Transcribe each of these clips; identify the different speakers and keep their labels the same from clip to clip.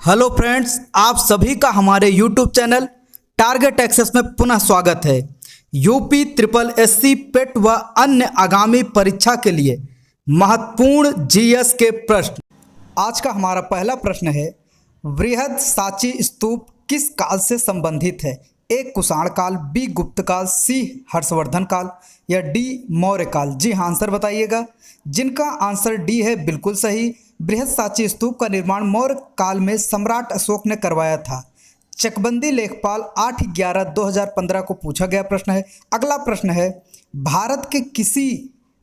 Speaker 1: Hello friends, आप सभी का हमारे यूट्यूब चैनल टारगेट एक्सेस में पुनः स्वागत है। यूपी ट्रिपल एससी पेट व अन्य आगामी परीक्षा के लिए महत्वपूर्ण जीएस के प्रश्न। आज का हमारा पहला प्रश्न है, बृहद सांची स्तूप किस काल से संबंधित है? ए कुषाण काल, बी गुप्त काल, सी हर्षवर्धन काल या डी मौर्य काल। जी हाँ, आंसर बताइएगा। जिनका आंसर डी है बिल्कुल सही। बृहद सांची स्तूप का निर्माण मौर्य काल में सम्राट अशोक ने करवाया था। चकबंदी लेखपाल 8/11/2015 को पूछा गया प्रश्न है। अगला प्रश्न है, भारत के किसी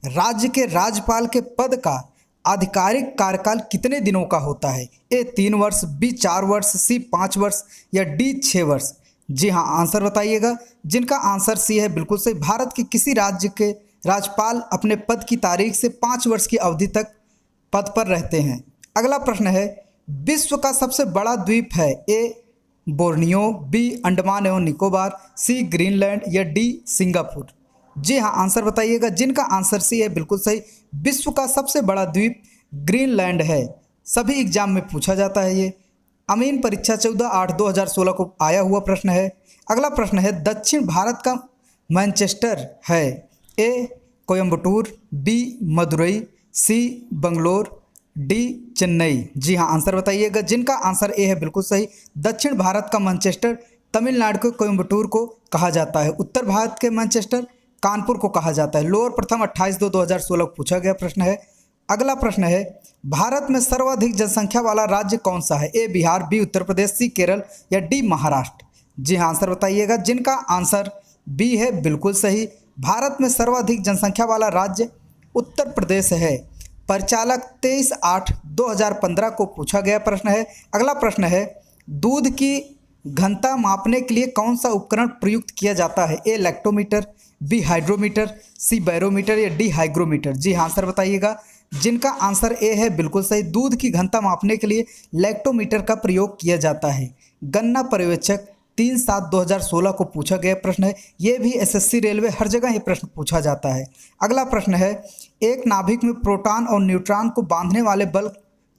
Speaker 1: राज्य के राज्यपाल के पद का आधिकारिक कार्यकाल कितने दिनों का होता है? ए 3 वर्ष, बी 4 वर्ष, सी 5 वर्ष या डी 6 वर्ष। जी हाँ, आंसर बताइएगा। जिनका आंसर सी है बिल्कुल सही। भारत के किसी राज्य के राज्यपाल अपने पद की तारीख से 5 वर्ष की अवधि तक पद पर रहते हैं। अगला प्रश्न है, विश्व का सबसे बड़ा द्वीप है? ए बोर्नियो, बी अंडमान एवं निकोबार, सी ग्रीनलैंड या डी सिंगापुर। जी हाँ, आंसर बताइएगा। जिनका आंसर सी है बिल्कुल सही। विश्व का सबसे बड़ा द्वीप ग्रीनलैंड है। सभी एग्जाम में पूछा जाता है ये। अमीन परीक्षा 14/8/2016 को आया हुआ प्रश्न है। अगला प्रश्न है, दक्षिण भारत का मैनचेस्टर है? ए कोयम्बटूर, बी मदुरई, सी बंगलोर, डी चेन्नई। जी हाँ, आंसर बताइएगा। जिनका आंसर ए है बिल्कुल सही। दक्षिण भारत का मैनचेस्टर तमिलनाडु के कोयम्बटूर को कहा जाता है। उत्तर भारत के मैनचेस्टर कानपुर को कहा जाता है। लोअर प्रथम 28/2/2016 को पूछा गया प्रश्न है। अगला प्रश्न है, भारत में सर्वाधिक जनसंख्या वाला राज्य कौन सा है? ए बिहार, बी उत्तर प्रदेश, सी केरल या डी महाराष्ट्र। जी हाँ, आंसर बताइएगा। जिनका आंसर बी है बिल्कुल सही। भारत में सर्वाधिक जनसंख्या वाला राज्य उत्तर प्रदेश है। परिचालक 23/8/2015 को पूछा गया प्रश्न है। अगला प्रश्न है, दूध की घनता मापने के लिए कौन सा उपकरण प्रयुक्त किया जाता है? A lactometer, B hydrometer, C barometer या डी हाइग्रोमीटर। जी हाँ, आंसर बताइएगा। जिनका आंसर ए है बिल्कुल सही। दूध की घनता मापने के लिए लैक्टोमीटर का प्रयोग किया जाता है। गन्ना पर्यवेक्षक 3/7/2016 को पूछा गया प्रश्न है। ये भी एसएससी रेलवे हर जगह ये प्रश्न पूछा जाता है। अगला प्रश्न है, एक नाभिक में प्रोटॉन और न्यूट्रॉन को बांधने वाले बल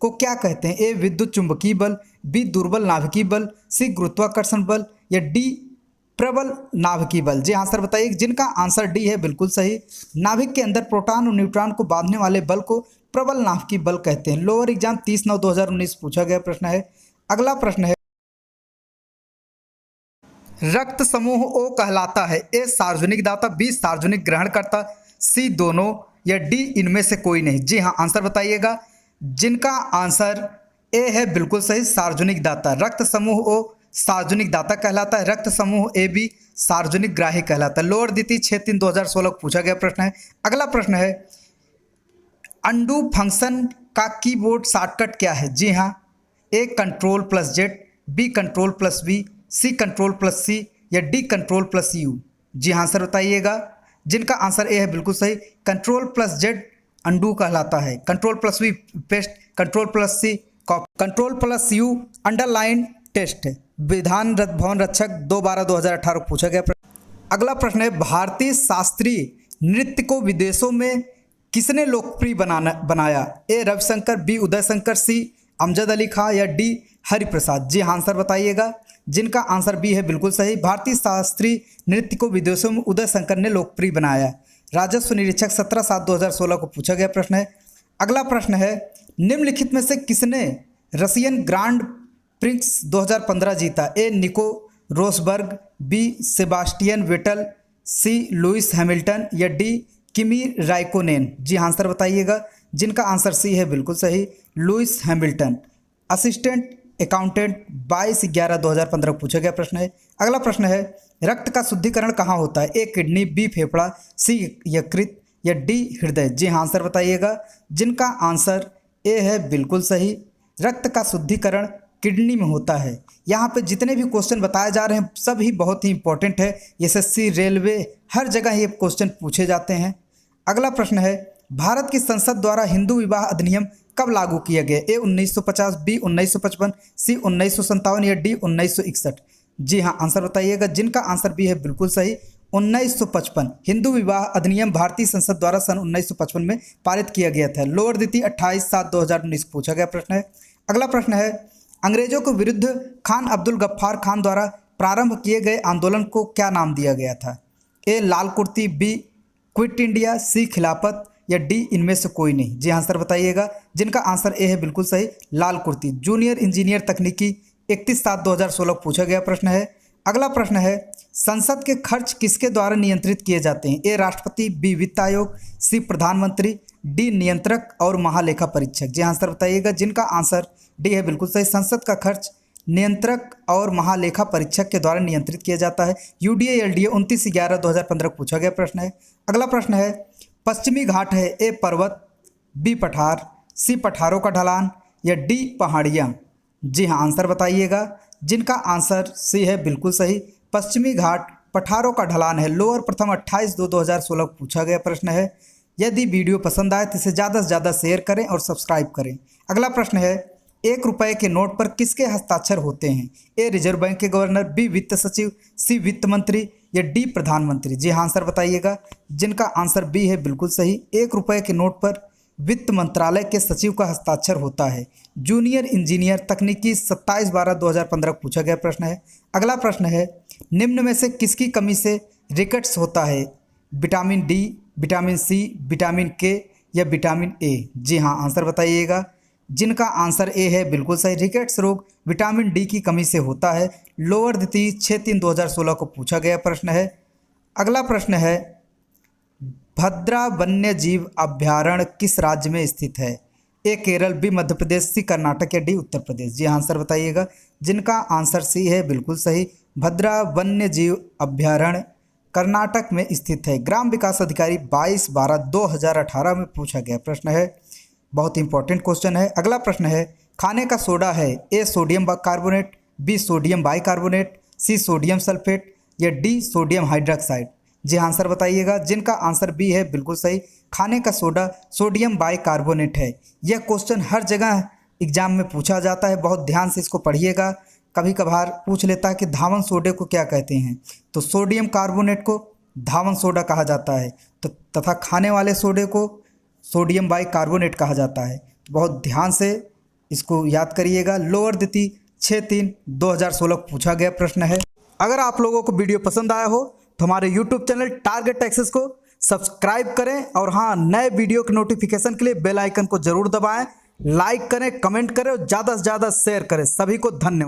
Speaker 1: को क्या कहते हैं? ए विद्युत चुंबकीय बल, बी दुर्बल नाभिकीय बल, सी गुरुत्वाकर्षण बल या डी प्रबल नाभिकीय बल। जी आंसर बताइए। जिनका आंसर डी है बिल्कुल सही। नाभिक के अंदर प्रोटॉन और न्यूट्रॉन को बांधने वाले बल को प्रबल नाभिकीय बल कहते हैं। लोअर एग्जाम 30/9/2019 पूछा गया प्रश्न है। अगला प्रश्न है, रक्त समूह ओ कहलाता है? ए सार्वजनिक दाता, बी सार्वजनिक ग्रहणकर्ता, सी दोनों या डी इनमें से कोई नहीं। जी हाँ, आंसर बताइएगा। जिनका आंसर ए है बिल्कुल सही, सार्वजनिक दाता। रक्त समूह ओ सार्वजनिक दाता कहलाता है। रक्त समूह ए बी सार्वजनिक ग्राही कहलाता है। लोअर द्वितीय 6/3/2016 को पूछा गया प्रश्न है। अगला प्रश्न है, अंडू फंक्शन का कीबोर्ड शॉर्टकट क्या है? जी हाँ, ए कंट्रोल+Z, बी कंट्रोल+V, सी कंट्रोल+C या डी कंट्रोल+U। जी हाँ, आंसर बताइएगा। जिनका आंसर ए है बिल्कुल सही। कंट्रोल+Z अंडू कहलाता है। कंट्रोल+V paste, कंट्रोल+C copy, कंट्रोल+U underline test. Vidhan Bhavan रक्षक 2/12/2018 को पूछा गया प्रश्न। अगला प्रश्न है, भारतीय शास्त्रीय नृत्य को विदेशों में किसने लोकप्रिय बनाया? ए रविशंकर, बी उदय शंकर, सी अमजद अली खां या डी हरिप्रसाद। जी हाँ, आंसर बताइएगा। जिनका आंसर बी है बिल्कुल सही। भारतीय शास्त्रीय नृत्य को विदेशों में उदय शंकर ने लोकप्रिय बनाया। राजस्व निरीक्षक 17/7/2016 को पूछा गया प्रश्न है। अगला प्रश्न है, निम्नलिखित में से किसने रशियन ग्रांड प्रिक्स 2015 जीता? A Nico Rosberg, B Sebastian Vettel, C Lewis Hamilton या डी किमी राइकोनेन। जी आंसर बताइएगा। जिनका आंसर सी है बिल्कुल सही, लुइस हैमिल्टन। असिस्टेंट अकाउंटेंट 22/11/2015 को पूछा गया प्रश्न है। अगला प्रश्न है, रक्त का शुद्धिकरण कहाँ होता है? ए किडनी, बी फेफड़ा, सी यकृत या डी हृदय। जी हाँ, आंसर बताइएगा। जिनका आंसर ए है बिल्कुल सही। रक्त का शुद्धिकरण किडनी में होता है। यहाँ पे जितने भी क्वेश्चन बताए जा रहे हैं सभी बहुत ही इंपॉर्टेंट है। एसएससी रेलवे हर जगह ये क्वेश्चन पूछे जाते हैं। अगला प्रश्न है, भारत की संसद द्वारा हिंदू विवाह अधिनियम कब लागू किया गया? ए 1950, बी 1955, सी 1957 या डी 1961। जी हाँ, आंसर बताइएगा। जिनका आंसर बी है बिल्कुल सही, 1955। हिंदू विवाह अधिनियम भारतीय संसद द्वारा सन 1955 में पारित किया गया था। लोअर द्वितीय 28/7/2019 पूछा गया प्रश्न है। अगला प्रश्न है, अंग्रेजों के विरुद्ध खान अब्दुल गफ्फार खान द्वारा प्रारंभ किए गए आंदोलन को क्या नाम दिया गया था? ए लाल कुर्ती, बी क्विट इंडिया, सी खिलाफत या डी इनमें से कोई नहीं। जी आंसर बताइएगा, जिनका आंसर ए है बिल्कुल सही, लाल कुर्ती। जूनियर इंजीनियर तकनीकी 31/7/2016 पूछा गया प्रश्न है। अगला प्रश्न है, संसद के खर्च किसके द्वारा नियंत्रित किए जाते हैं? ए राष्ट्रपति, बी वित्त आयोग, सी प्रधानमंत्री, डी नियंत्रक और महालेखा परीक्षक। जी आंसर बताइएगा, जिनका आंसर डी है बिल्कुल सही, संसद का खर्च नियंत्रक और महालेखा परीक्षक के द्वारा नियंत्रित किया जाता है। यूडीए एलडीए 29/11/2015 पूछा गया प्रश्न है। अगला प्रश्न है, पश्चिमी घाट है ए पर्वत, बी पठार, सी पठारों का ढलान या डी पहाड़ियाँ। जी हाँ, आंसर बताइएगा, जिनका आंसर सी है बिल्कुल सही, पश्चिमी घाट पठारों का ढलान है। लोअर प्रथम 28/2/2016 पूछा गया प्रश्न है। यदि वीडियो पसंद आए तो इसे ज़्यादा से ज़्यादा शेयर करें और सब्सक्राइब करें। अगला प्रश्न है, 1 रुपये के नोट पर किसके हस्ताक्षर होते हैं? ए रिजर्व बैंक के गवर्नर, बी वित्त सचिव, सी वित्त मंत्री या डी प्रधानमंत्री। जी हाँ, आंसर बताइएगा, जिनका आंसर बी है बिल्कुल सही, 1 रुपये के नोट पर वित्त मंत्रालय के सचिव का हस्ताक्षर होता है। जूनियर इंजीनियर तकनीकी 27/12/2015 पूछा गया प्रश्न है। अगला प्रश्न है, निम्न में से किसकी कमी से रिकेट्स होता है? Vitamin D, vitamin C, vitamin K या विटामिन ए। जी हाँ, आंसर बताइएगा, जिनका आंसर ए है बिल्कुल सही, रिकेट्स रोग विटामिन डी की कमी से होता है। लोअर द्वितीय 6/3/2016 को पूछा गया प्रश्न है। अगला प्रश्न है, भद्रा वन्य जीव अभ्यारण्य किस राज्य में स्थित है? ए केरल, बी मध्य प्रदेश, सी कर्नाटक या डी उत्तर प्रदेश। जी आंसर बताइएगा, जिनका आंसर सी है बिल्कुल सही, भद्रा वन्य जीव अभ्यारण्य कर्नाटक में स्थित है। ग्राम विकास अधिकारी 22/12/2018 में पूछा गया प्रश्न है, बहुत इंपॉर्टेंट क्वेश्चन है। अगला प्रश्न है, खाने का सोडा है A sodium carbonate, B sodium bicarbonate, C sodium sulphate या डी सोडियम हाइड्रोक्साइड। जी आंसर बताइएगा, जिनका आंसर बी है बिल्कुल सही, खाने का सोडा सोडियम बाइकार्बोनेट है। यह क्वेश्चन हर जगह एग्जाम में पूछा जाता है, बहुत ध्यान से इसको पढ़िएगा। कभी कभार पूछ लेता है कि धावन सोडे को क्या कहते हैं, तो सोडियम कार्बोनेट को धावन सोडा कहा जाता है, तो तथा खाने वाले सोडे को सोडियम बाइकार्बोनेट कहा जाता है। तो बहुत ध्यान से इसको याद करिएगा। लोअर द्वितीय 6/3/2016 पूछा गया प्रश्न है। अगर आप लोगों को वीडियो पसंद आया हो तो हमारे यूट्यूब चैनल टारगेट एक्सेस को सब्सक्राइब करें और हाँ, नए वीडियो के नोटिफिकेशन के लिए बेल आइकन को जरूर दबाएं, लाइक करें, कमेंट करें और ज़्यादा से ज़्यादा शेयर करें। सभी को धन्यवाद।